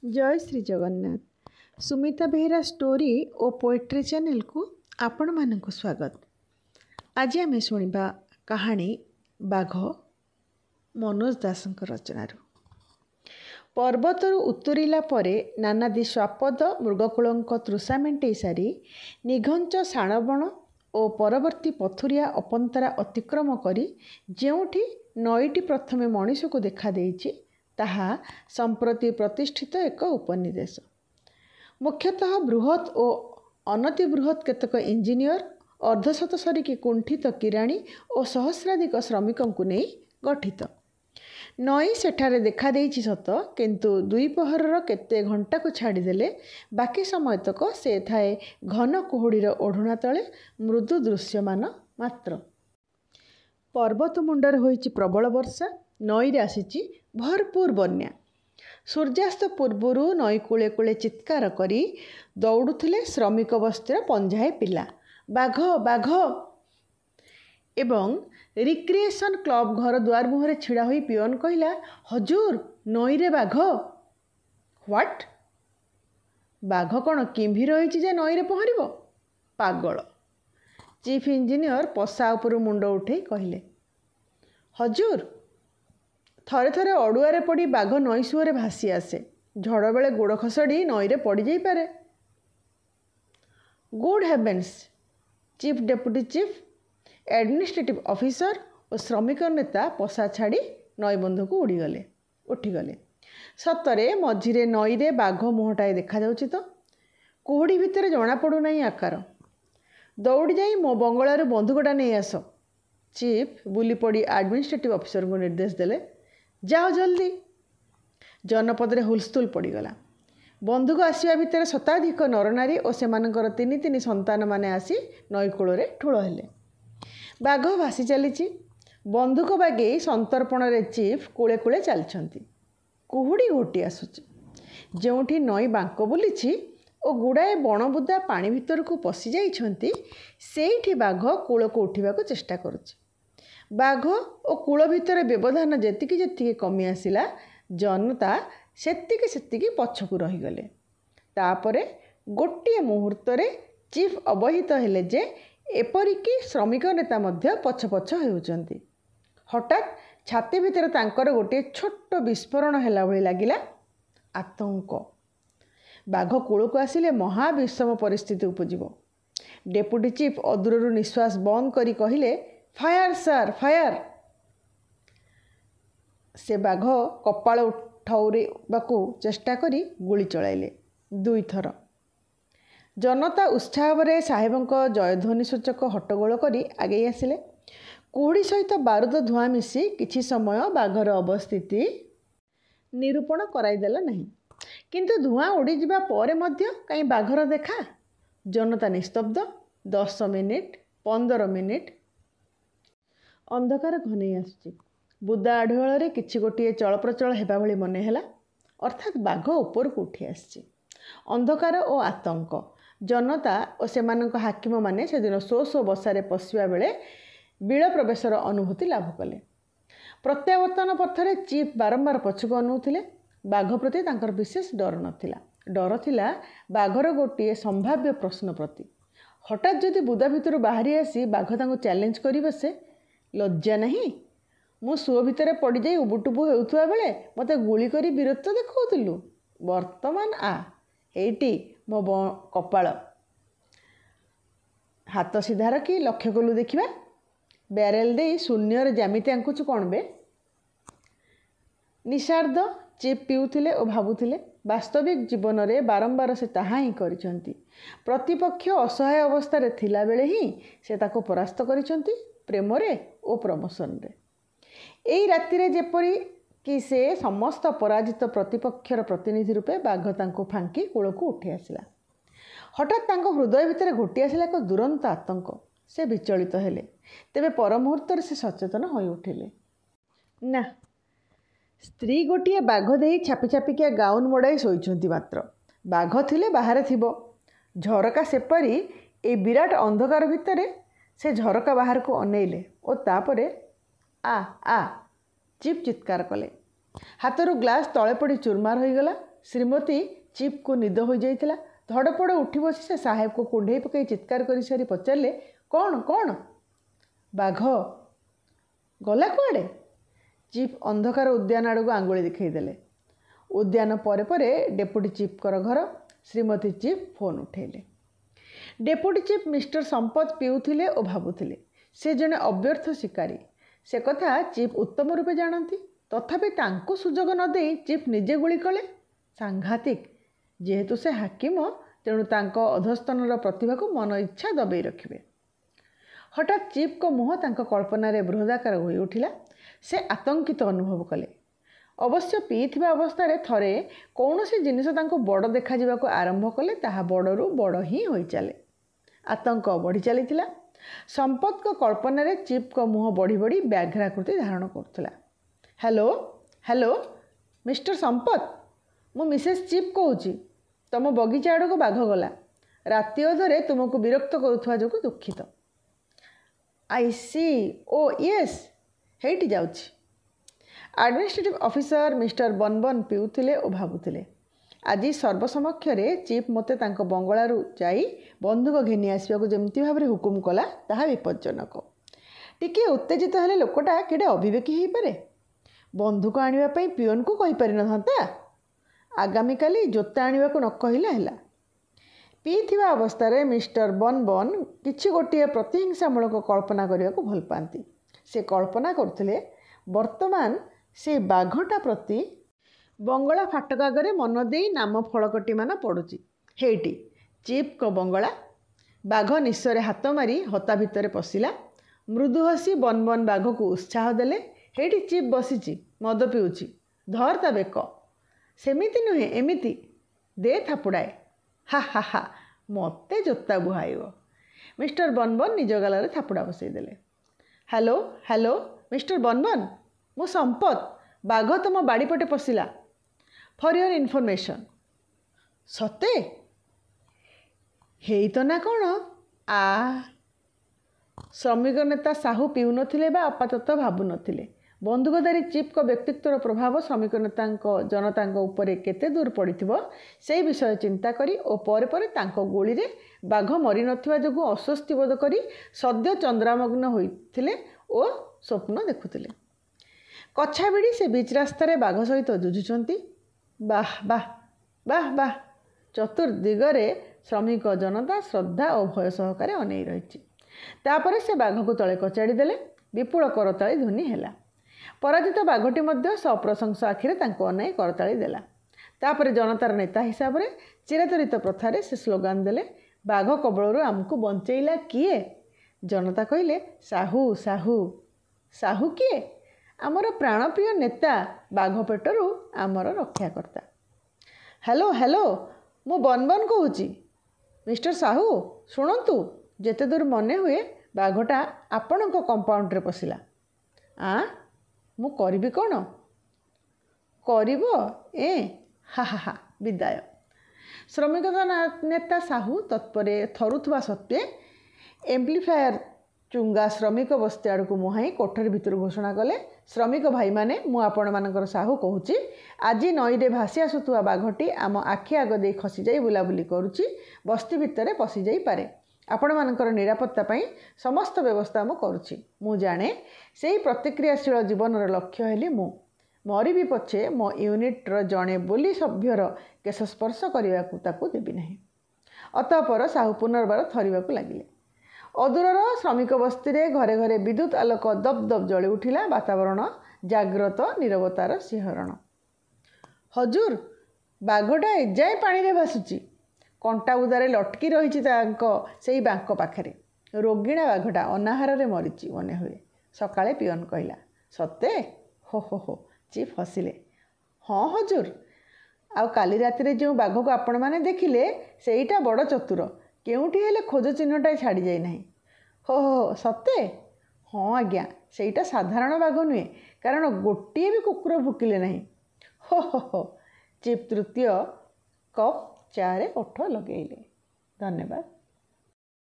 जय श्री जगन्नाथ। सुमिता बेहेरा स्टोरी और poetry channel को आपण मानक स्वागत। आज आम शुणा कहानी बाघ मनोज दास रचनार। पर्वतर उतुरिला परे नानादी स्वापद मृगकूल तृषा मेटाई सारी निघंच शाणबण और परवर्ती पथुरिया अपंतरा अतिक्रम करी जेउठी नईटी प्रथमे मनीष को देखा देइछि ताहा संप्रति प्रतिष्ठित एक उपनिवेश। मुख्यतः बृहत और अनति बृहत केतक इंजीनियर अर्धशत सरिकी कुंठित किराणी और सहस्राधिक श्रमिकों को नहीं गठित। नई सेठारे देखा देइछि सत, किंतु दुईपहर केते घंटा को छाड़देले बाकी समय तक से थाए घन कुहुड़ीर ओढ़ुणा तले मृदु दृश्यमान मात्र। पर्वत मुंडर होइछि प्रबल वर्षा, नईरे आसीछि भरपूर बन्या। सूर्यास्त पूर्वर नई कूले कूले चित्कार करी दौड़ुथिले श्रमिक बस्तीर पंजाए पिला, बाघ बाघ। एवं रिक्रिएशन क्लब घर द्वार मुहरे छिड़ा होई पियन कहिला, हजूर नईरे बाघ। व्हाट? बाघ कौन किंभी रही जे नईरे पहरिब? पागल। चीफ इंजीनियर पशा उपरू मुंड उठे कहले, हजूर थरे थरे अड़ुआरे पड़ी बाघ नई सुअरे भासी आसे, झड़ बेले गोड़ खसड़ी नईरे पड़ी जाई पारे। Good heavens! Chief deputy chief administrative officer और श्रमिक नेता पशा छाड़ी नई बंध को उठीगले। सतरे मझिरे नईरे बाघ मुहटाए देखा जाउछि तो कुहुड़ी भितर जना पड़ुना आकार। दौड़ी जाई मो बंगलारू बंधुकटा नहीं आस। चीफ बुली पड़ी एडमिनिस्ट्रेटिव ऑफिसर को निर्देश देले, जाओ जल्दी। जनपद हुलस्थुल पड़गला। बंधुक आसवा भितर शताधिक नरनारी और सेमानकर तीन तीन संतान माने आसी नई कूल ठूल हेले। बाघ भासी चली बंधुक बागे संतर्पण रे चीफ कूले कूले चलछंती। कुहुड़ी घोटी आसुची। जोठी नई बांक बुली और गुड़ाए बणबुदा पानी भितर को पशि जाइछंती, सेठी बाघ कूल को उठा चेष्टा करुछि। बाघ और कूल भितर व्यवधान जेतिकी जेतिकी कमी आसिला, जनता सेतिकी सेतिकी पछकु रहीगले। तापरे गोटे मुहूर्त चीफ अवहित हेले जे एपरिकी श्रमिक नेता मध्य पछ पछ हेउचंती। हठात छाती भितर तांकर गोटे छोट विस्फोरण हेला भली लागिला। आतंक। बाघ कूल को आसिले महा विषम परिस्थिति उपजिब। डेप्यूटी चीफ अदूररू निश्वास बंद करी कहिले, फायर सर फायर। से बाघ कपाल उठाइबाकू चेष्टा करी गुली चलाइले दुई थर। जनता उत्साह साहेबों जयध्वनि सूचक हट्टगोल करी आगे आसिले। कुहुड़ी सहित बारूद धुआं मिसी किछि समय बाघर अवस्थिति निरूपण कराइदेला नहीं, किंतु धुआं उड़ी जिबा परे मध्य कहीं बाघर देखा? जनता निस्तब्ध। 10 मिनिट 15 मिनिट अंधकार घनई आसुची। बुदा आढ़ुआल किछि गोटे चलप्रचल हेबा भली मन हैला, अर्थात बाघ ऊपर को उठी आसछि। अंधकार और आतंक। जनता और सेमानक हाकिम माने से दिन शो शो बसारे पशिबा बेले बिल प्रवेशर अनुभूति लाभ कले। प्रत्यावर्तन पथरे चीफ बारंबार पछकु अनौथिले। बाघ प्रति तांकर विशेष डर नथिला। डर थिला बाघर गोटे संभाव्य प्रश्न प्रति। हठात जदि बुदा भितर बाहरी आसी बाघ तांको चैलेंज करी बसे, लज्जा नहीं? मु सुओ भितर पड़ जाई उबुटुबु हेउथुआ बेले मते गुली करी वीरत्व देखौथिलु, वर्तमान आ एटी मो कपाल। हाथ सीधा रखी लक्ष्य कलु देखिबा। ब्यारेल दे शून्यर जामिते आंकुचु कौन बे? निशार्द चीफ पिउथिले और भाबुथिले। वास्तविक जीवन में बारंबार से ताहा ही करिसंती। प्रतिपक्ष असहाय अवस्था थिला बेले ही से ताको परास्त करिसंती, प्रेम रे और प्रमोशन रे। एई राति रे जेपरी कि से समस्त पराजित प्रतिपक्षर प्रतिनिधि रूपे बाघ तांको फांकी कूल को उठी आसिला। हठात तांको हृदय भितर घोटी आसिला एक दुरंत आतंक। से विचलित हेले। तेबे पर मुहूर्त से सचेतन होई उठिले। ना, स्त्री गोटे बाघ दे छापी छापिकिया गाउन मड़ाई शोइछंती, मात्र बाघ थिले बाहर थिबो। झरका सेपरी ए विराट अंधकार भितर से झरका बाहर को अनेइले और तापरे आ आ चीफ चित्कार कले। हाथरू ग्लास तले पड़ी चुरमार होईगला। श्रीमती चिप को निद हो जाइथिला। धड़पड़ उठी बसी से साहेब को कुंडे पकई चित्कार कर सारी पचारे, कौन कौन? बाघ गला कुआड़े? चिप अंधकार उद्यान आड़ को आंगुली देखईदेले। उद्यान परे परे डेपुटी चिप्कर घर। श्रीमती चिप फोन उठेले। डेपुटी चिप मिस्टर संपत पिउथिले और भाबुथिले से जने अव्यर्थ शिकारी। से कथा चिप उत्तम रूपे जानती, तथापि तांको सुजोग न देई चिप निजे गुली कले। सांघातिक। जेहेतु से हाकिम तेणु तांको अधस्तनर प्रतिभा को मन इच्छा दबई रखिबे। हठात चिप को मुह तांको कल्पनारे बृहदाकार होई उठिला। से आतंकित अनुभव कले। अवश्य पीथिबा अवस्था थरे कौनसी जिनिस तांको बड़ देखा जिबाको आरंभ कले ताहा बड़रू बड़ ही होई चले। आतंक बढ़ी चलीथिला। संपत को कल्पनारे चिप को मुह बढ़ी बढ़ी व्याघ्राकृति धारण करथिला। हेलो हेलो मिस्टर संपत, मु मिसेस चिप कहूची। तुम बगीचा आड़ को बाघ गला। राति अधरे तुमको विरक्त करुवा जो दुखित। I see. ओ येस, हेटी जाउची। एडमिनिस्ट्रेटिव ऑफिसर मिस्टर बनबन पिउथिले और भाबुथिले। आज सर्वसमक्ष चिप मते तांको बंगलारू जाई बंधुक घिनी आसवाक जमती भाव में हुकुम कला ताहा विपज्जनक। टिके उत्तेजित हेले लोकटा केडे अविवेकी हो पारे। बंधुक आनिबा पिओन को कहि पारि नथांता। आगामी काली जोता आनिबाकु न कहिला हैला। पीथिबा अवस्था मिस्टर बनबन किछि गोटिए प्रतिहिंसामूलक कल्पना करने को भल पाती। से कल्पना करथिले वर्तमान से बाघटा प्रति बंगला फाटक आगे मन दे नाम फलकटी मान पड़ुची। हेटी चिप को बंगला। बाघ निश्चय हाथ मारी हता भितर पशिला। मृदु हसी बनबन बाघ को उत्साह देले। हेटी चिप बसीची मद पिउची। धर ता बेक। सेमिति नुहे एमिति दे थापुड़ाए। हा हा हा मते जोता बुहाइब। मिस्टर बनबन निज गाल थापुड़ा बसईदेले। हेलो हेलो मिस्टर बनबन, मु संपत। बाघ तुम बाड़ी पटे पशिला। For your information. सते हेई तो ना कौन? आ श्रमिक नेता साहू पिउ नथिले बा आपातत भाबु नथिले। बंधुकधारी चिप को व्यक्तित्वर प्रभाव श्रमिक नेता जनता उपरे केते दूर पड़िथिबो से विषय चिंता करी और परे परे तांको गोली रे बाघ मरी नथिबा जोगु अस्वस्थी बोध करी सद्य चंद्रामग्न होइथिले और स्वप्न देखुथिले। कछा बिड़ी से बीच रास्तार बाघ सहित जुझुचंती। बाह बाह बाह बाह। चतुर्दिगरे श्रमिक जनता श्रद्धा और भय सहकारे अनेई रही। तापर से बाघ को तले कचाड़ी देले। विपुल करताली ध्वनि हैला। पराजित बाघटी मध्य सप्रशंसा आखिरे तांको अनाई करताली देला। तापर जनतार नेता हिसाब से चिराचरित प्रथारे से स्लोगान देले। बाघ कबलरू आमको बंचैला किए? जनता कहले साहू साहू। साहू किए? आमर प्राणप्रिय नेता बाघ पेटरू आमर रक्षाकर्ता। हेलो हेलो मु बनबन कहूची। मिस्टर साहू शुणु, जेते दूर मने हुए बाघटा आपण कंपाउंड रे पशिला। मु करिबी कौन? करिब ए हा हा हा विदाय। श्रमिक नेता साहू तत्परे थरुथवा सत्वे एम्प्लीफायर चुंगा श्रमिक बस्ती आड़ को मुहाई कोठरी भितर घोषणा कले। श्रमिक भाई माने मु आपण मानकर साहू कहूची। आज नईरे भासी आसुवा बाघटी आम आखि आग दे खसी जाई बुलाबुली करुची। बस्ती भितर पशि जाई पारे। आपण मानकर निरापत्ता पई समस्त व्यवस्था मु करुची। मु जाने सेही प्रतिक्रियाशील जीवनर लक्ष्य हेली मु। मरी भी पछे मो यूनिट्र जड़े बोली सभ्यर केश स्पर्श करने को ताकू देवी नहीं। अतःपर साहू पुनर्बार थरिबाकू लागिले। अदूरर श्रमिक बस्ती रे घरे घरे विद्युत आलोक दब दब जली उठिला। वातावरण जाग्रत नीरवतार सिंहरण। हजूर बाघटा एजाए पानी रे भासुची। कंटा उदारे लटकी रही से बांक पाखे। रोगिणा बाघटा अनाहार रे मरीची मने हुए। सकाळे पियन कहला। सते? हो हो हो। चिफ हसिले। हाँ हजूर। आउ काली राति जो बाघ को आपण मैंने देखिले सेईटा बड़ चतुर। केउठी हेले खोज चिन्हटा छाड़ी जाए नहीं। हो हो सते? हाँ आज्ञा, सेईटा साधारण बाघ नुहे, कारण गोटे भी कुकुर भुकिले नहीं। हो हो हो। चिफ तृतीय कप चारे ओठ लगेले। धन्यवाद।